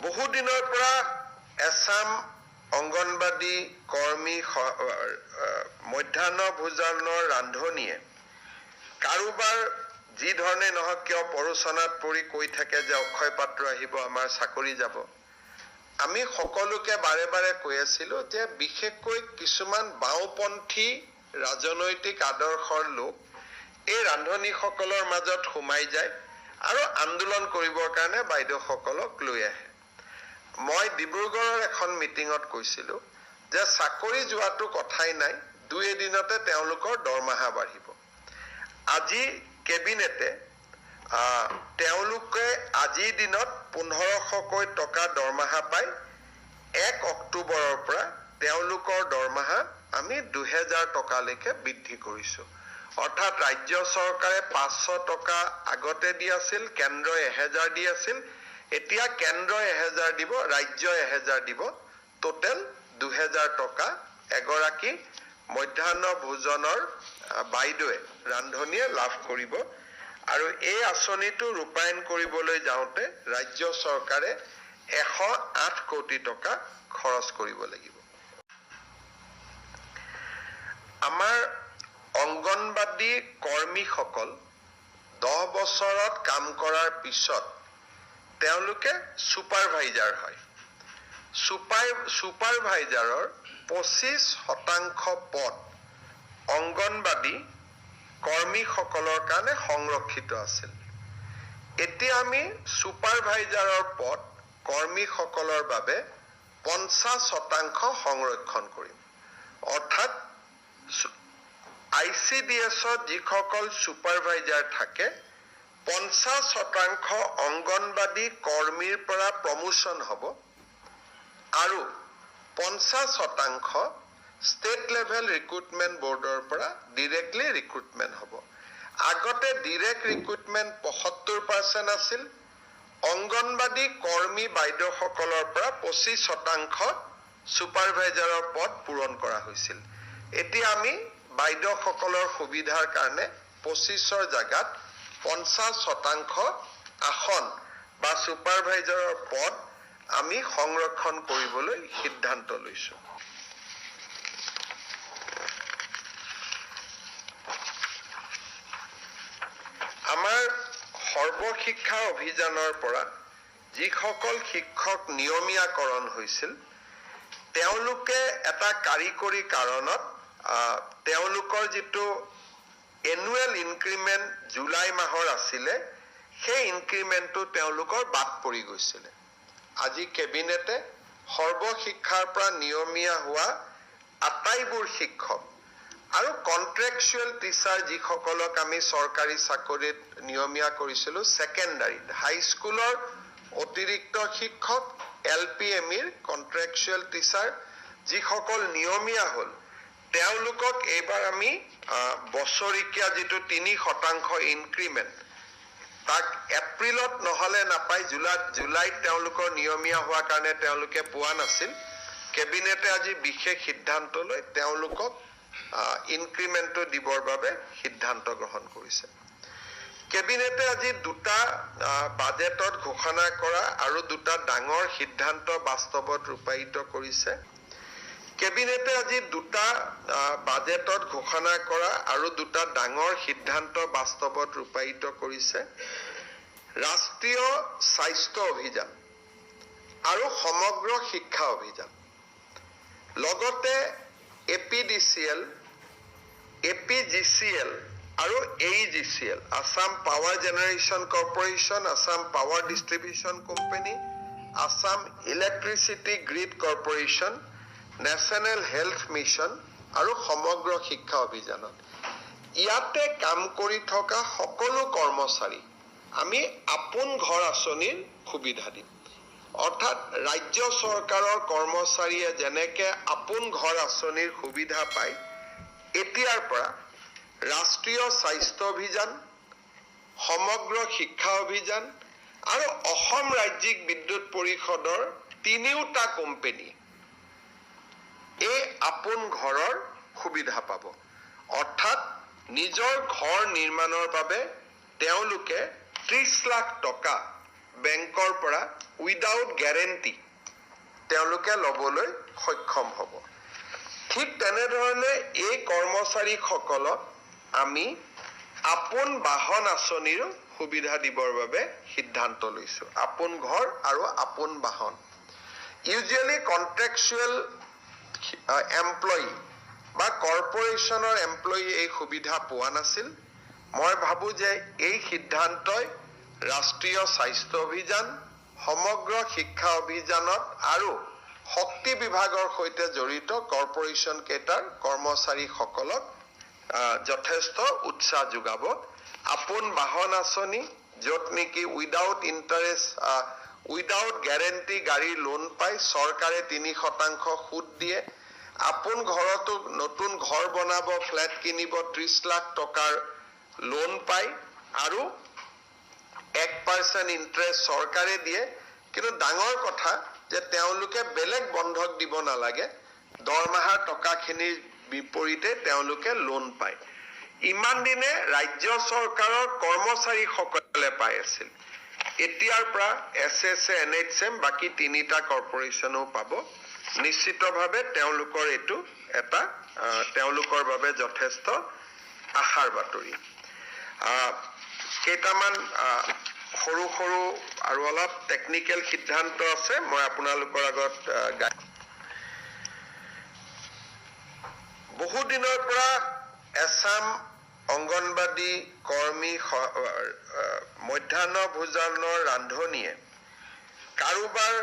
বহু দিনৰ পৰা এছাম অংগনবাদী কৰ্মী মধ্যাহ্ন ভোজনৰ ৰান্ধনীয়ে কাৰোবাৰ যি ধৰণে নহওক কিয় পৰোচনাত পৰি কৈ থাকে যে অক্ষয় পাত্ৰ আহিব, আমাৰ চাকৰি যাব। আমি সকলোকে বাৰে বাৰে কৈ আছিলো যে বিশেষকৈ কিছুমান বাওঁপন্থী ৰাজনৈতিক আদৰ্শৰ লোক এই ৰান্ধনীসকলৰ মাজত সোমাই যায় আৰু আন্দোলন কৰিবৰ কাৰণে বাইদেউসকলক লৈ আহে। মই ডিব্ৰুগড়ৰ এখন মিটিঙত কৈছিলো যে চাকৰি যোৱাটো কথাই নাই, 2 এদিনতে তেওঁলোকৰ দৰমহা বাঢ়িব। আজি কেবিনেটে তেওঁলোকে আজিৰ দিনত 1500কৈ টকা দৰমহা পায়। 1 অক্টোবৰৰ পৰা তেওঁলোকৰ দৰমহা আমি 2000 টকালৈকে বৃদ্ধি কৰিছো। অৰ্থাৎ ৰাজ্য চৰকাৰে 500 টকা আগতে দি আছিল, কেন্দ্ৰই 1000 দি আছিল। এতিয়া কেন্দ্ৰই 1000 দিব, ৰাজ্যই 1000 দিব। টোটেল 2000 টকা এগৰাকী মধ্যাহ্ন ভোজনৰ বাইদেৱে ৰান্ধনীয়ে লাভ কৰিব। আৰু এই আঁচনিটো ৰূপায়ণ কৰিবলৈ যাওঁতে ৰাজ্য চৰকাৰে 108 কোটি টকা খৰচ কৰিব লাগিব। আমাৰ অংগনবাদী কৰ্মীসকল 10 বছৰত কাম কৰাৰ পিছত তেওঁলোকে ছুপাৰভাইজাৰ হয়। ছুপাৰভাইজাৰৰ 25% পদ অংগনবাদী কৰ্মীসকলৰ কাৰণে সংৰক্ষিত আছিল। এতিয়া আমি ছুপাৰভাইজাৰৰ পদ কৰ্মীসকলৰ বাবে 50% সংৰক্ষণ কৰিম। অৰ্থাৎ ICDSত যিসকল ছুপাৰভাইজাৰ থাকে 50% অংগনবাদী কৰ্মীৰ পৰা প্ৰমোচন হ'ব আৰু 50% ষ্টেট লেভেল ৰিক্ৰুটমেণ্ট বৰ্ডৰ পৰা ডিৰেক্টলি ৰিক্ৰুটমেণ্ট হ'ব। আগতে ডিৰেক্ট ৰিক্ৰুটমেণ্ট 75% আছিল। অংগনবাদী কৰ্মী বাইদেউসকলৰ পৰা 25% ছুপাৰভাইজাৰৰ পদ পূৰণ কৰা হৈছিল। এতিয়া আমি বাইদেউসকলৰ সুবিধাৰ কাৰণে 25ৰ জাগাত 50% আসন বা ছুপাৰভাইজাৰৰ পদ আমি সংৰক্ষণ কৰিবলৈ সিদ্ধান্ত লৈছো। আমাৰ সৰ্বশিক্ষা অভিযানৰ পৰা যিসকল শিক্ষক নিয়মীয়াকৰণ হৈছিল তেওঁলোকে এটা কাৰিকৰী কাৰণত তেওঁলোকৰ যিটো এনুৱেল ইনক্ৰিমেণ্ট জুলাই মাহৰ আছিলে সেই ইনক্ৰিমেণ্টটো তেওঁলোকৰ বাদ পৰি গৈছিলে। আজি কেবিনেটে সৰ্বশিক্ষাৰ পৰা নিয়মীয়া হোৱা আটাইবোৰ শিক্ষক আৰু কন্ট্ৰেকচুৱেল টিচাৰ যিসকলক আমি চৰকাৰী চাকৰিত নিয়মীয়া কৰিছিলো, ছেকেণ্ডাৰীত হাইস্কুলৰ অতিৰিক্ত শিক্ষক, LPMEৰ কন্ট্ৰেকচুৱেল টিচাৰ যিসকল নিয়মীয়া হ'ল তেওঁলোকক এইবাৰ আমি বছৰিকীয়া যিটো 3% ইনক্ৰিমেণ্ট তাক এপ্ৰিলত নহলে নাপায়, জুলাইত তেওঁলোকৰ নিয়মীয়া হোৱাৰ কাৰণে তেওঁলোকে পোৱা নাছিল। কেবিনেটে আজি বিশেষ সিদ্ধান্ত লৈ তেওঁলোকক ইনক্ৰিমেণ্টটো দিবৰ বাবে সিদ্ধান্ত গ্ৰহণ কৰিছে। কেবিনেটে আজি 2টা বাজেটত ঘোষণা কৰা আৰু 2টা ডাঙৰ সিদ্ধান্ত বাস্তৱত ৰূপায়িত কৰিছে। কেবিনেটে আজি 2টা বাজেটত ঘোষণা কৰা আৰু 2টা ডাঙৰ সিদ্ধান্ত বাস্তৱত ৰূপায়িত কৰিছে। ৰাষ্ট্ৰীয় স্বাস্থ্য অভিযান আৰু সমগ্ৰ শিক্ষা অভিযান, লগতে APDCL, APGCL আৰু AEGCL, Assam power generation corporation, Assam power distribution company, Assam electricity grid corporation, national health mission আৰু সমগ্ৰ শিক্ষা অভিযানত ইয়াতে কাম কৰি থকা সকলো কৰ্মচাৰী আমি আপোন ঘৰ আঁচনিৰ সুবিধা দিম। অৰ্থাৎ ৰাজ্য চৰকাৰৰ কৰ্মচাৰীয়ে যেনেকে আপোন ঘৰ আঁচনিৰ সুবিধা পায়, এতিয়াৰ পৰা ৰাষ্ট্ৰীয় স্বাস্থ্য অভিযান, সমগ্ৰ শিক্ষা অভিযান আৰু অসম ৰাজ্যিক বিদ্যুৎ পৰিষদৰ 3টা কোম্পানী এই আপোন ঘৰৰ সুবিধা পাব। অৰ্থাৎ নিজৰ ঘৰ নিৰ্মাণৰ বাবে তেওঁলোকে 30 লাখ টকা বেংকৰ পৰা উইদাউট গ্যাৰেণ্টি তেওঁলোকে ল'বলৈ সক্ষম হ'ব। ঠিক তেনেধৰণে এই কৰ্মচাৰীসকলক আমি আপোন বাহন আঁচনিৰো সুবিধা দিবৰ বাবে সিদ্ধান্ত লৈছো। আপোন ঘৰ আৰু আপোন বাহন। ইউজুৱেলি কন্ট্ৰেকচুৱেল এমপ্লয়ী বা কৰ্পৰেশ্যনৰ এমপ্লয়ী এই সুবিধা পোৱা নাছিল। মই ভাবো যে এই সিদ্ধান্তই ৰাষ্ট্ৰীয় স্বাস্থ্য অভিযান, সমগ্ৰ শিক্ষা অভিযানত আৰু শক্তি বিভাগৰ সৈতে জড়িত কৰ্পৰেশ্যন কেইটাৰ কৰ্মচাৰীসকলক যথেষ্ট উৎসাহ যোগাব। আপোন বাহন আঁচনি, য'ত নেকি উইদাউট ইণ্টাৰেষ্ট, উইদাউট গ্যাৰেণ্টি গাড়ী লোন পায়, চৰকাৰে 3% সুদ দিয়ে। আপোন ঘৰতো নতুন ঘৰ বনাব, ফ্লেট কিনিব, 30 লাখ টকাৰ লোন পায় আৰু 1% ইণ্টাৰেষ্ট চৰকাৰে দিয়ে। কিন্তু ডাঙৰ কথা যে তেওঁলোকে বেলেগ বন্ধক দিব নালাগে, দৰমহাৰ টকাখিনিৰ বিপৰীতে তেওঁলোকে লোন পায়। ইমান দিনে ৰাজ্য চৰকাৰৰ কৰ্মচাৰীসকলে পাই আছিল। এতিয়াৰ পৰা SSA, NHM বাকি 3টা কৰ্পৰেশ্যনো পাব। নিশ্চিতভাৱে তেওঁলোকৰ এইটো এটা তেওঁলোকৰ বাবে যথেষ্ট আশাৰ বাতৰি। কেইটামান সৰু সৰু আৰু অলপ টেকনিকেল সিদ্ধান্ত আছে, মই আপোনালোকৰ আগত বহু দিনৰ পৰা এছাম অংগনবাদী কৰ্মী মধ্যাহ্ন ভোজনৰ ৰান্ধনীয়ে কাৰোবাৰ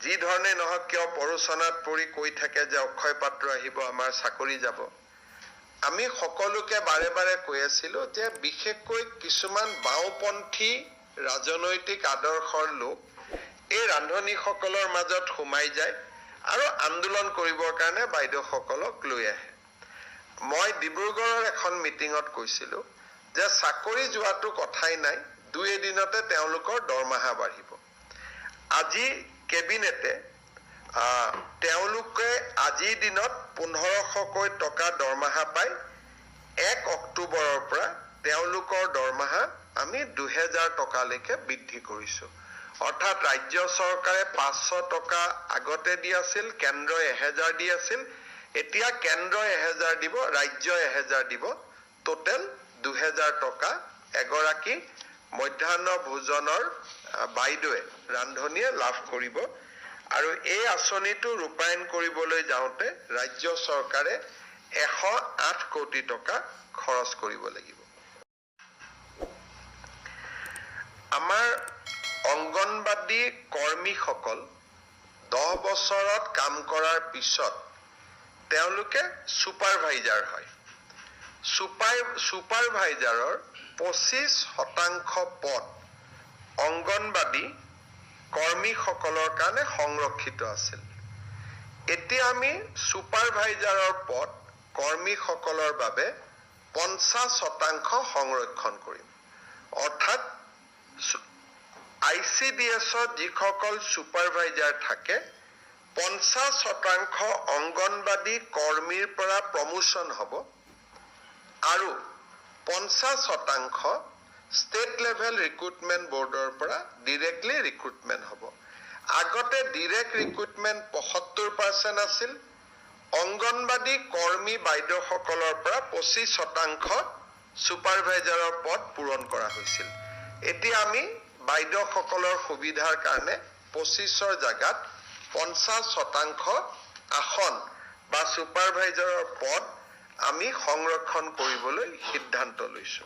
যি ধৰণে নহওক কিয় পৰোচনাত পৰি কৈ থাকে যে অক্ষয় পাত্ৰ আহিব, আমাৰ চাকৰি যাব। আমি সকলোকে বাৰে বাৰে কৈ আছিলো যে বিশেষকৈ কিছুমান বাওঁপন্থী ৰাজনৈতিক আদৰ্শৰ লোক এই ৰান্ধনীসকলৰ মাজত সোমাই যায় আৰু আন্দোলন কৰিবৰ কাৰণে বাইদেউসকলক লৈ আহে। মই ডিব্ৰুগড়ৰ এখন মিটিঙত কৈছিলো যে চাকৰি যোৱাটো কথাই নাই, 2 এদিনতে তেওঁলোকৰ দৰমহা বাঢ়িব। আজি কেবিনেটে তেওঁলোকে আজিৰ দিনত 1500কৈ টকা দৰমহা পায়। 1 অক্টোবৰৰ পৰা তেওঁলোকৰ দৰমহা আমি 2000 টকালৈকে বৃদ্ধি কৰিছো। অৰ্থাৎ ৰাজ্য চৰকাৰে 500 টকা আগতে দি আছিল, কেন্দ্ৰই 1000 দি আছিল। এতিয়া কেন্দ্ৰই 1000 দিব, ৰাজ্যই 1000 দিব, টোটেল 2000 টকা এগৰাকী মধ্যাহ্ন ভোজনৰ বাইদেৱে ৰান্ধনীয়ে লাভ কৰিব। আৰু এই আঁচনিটো ৰূপায়ণ কৰিবলৈ যাওঁতে ৰাজ্য চৰকাৰে 108 কোটি টকা খৰচ কৰিব লাগিব। আমাৰ অংগনবাদী কৰ্মীসকল 10 বছৰত কাম কৰাৰ পিছত তেওঁলোকে ছুপাৰভাইজাৰ হয়। ছুপাৰভাইজাৰৰ 25% পদ অংগনবাদী কৰ্মীসকলৰ কাৰণে সংৰক্ষিত আছিল। এতিয়া আমি ছুপাৰভাইজাৰৰ পদ কৰ্মীসকলৰ বাবে 50% সংৰক্ষণ কৰিম। অৰ্থাৎ ICDS-ত যিসকল ছুপাৰভাইজাৰ থাকে 50% অংগনবাদী কৰ্মীৰ পৰা প্ৰমোচন হ'ব আৰু 50% ষ্টেট লেভেল ৰিক্ৰুটমেণ্ট বৰ্ডৰ পৰা ডিৰেক্টলি ৰিক্ৰুটমেণ্ট হ'ব। আগতে ডিৰেক্ট ৰিক্ৰুটমেণ্ট 75% আছিল। অংগনবাদী কৰ্মী বাইদেউসকলৰ পৰা 25% ছুপাৰভাইজাৰৰ পদ পূৰণ কৰা হৈছিল। এতিয়া আমি বাইদেউসকলৰ সুবিধাৰ কাৰণে 25ৰ জাগাত 50% আসন বা ছুপাৰভাইজাৰৰ পদ আমি সংৰক্ষণ কৰিবলৈ সিদ্ধান্ত লৈছো।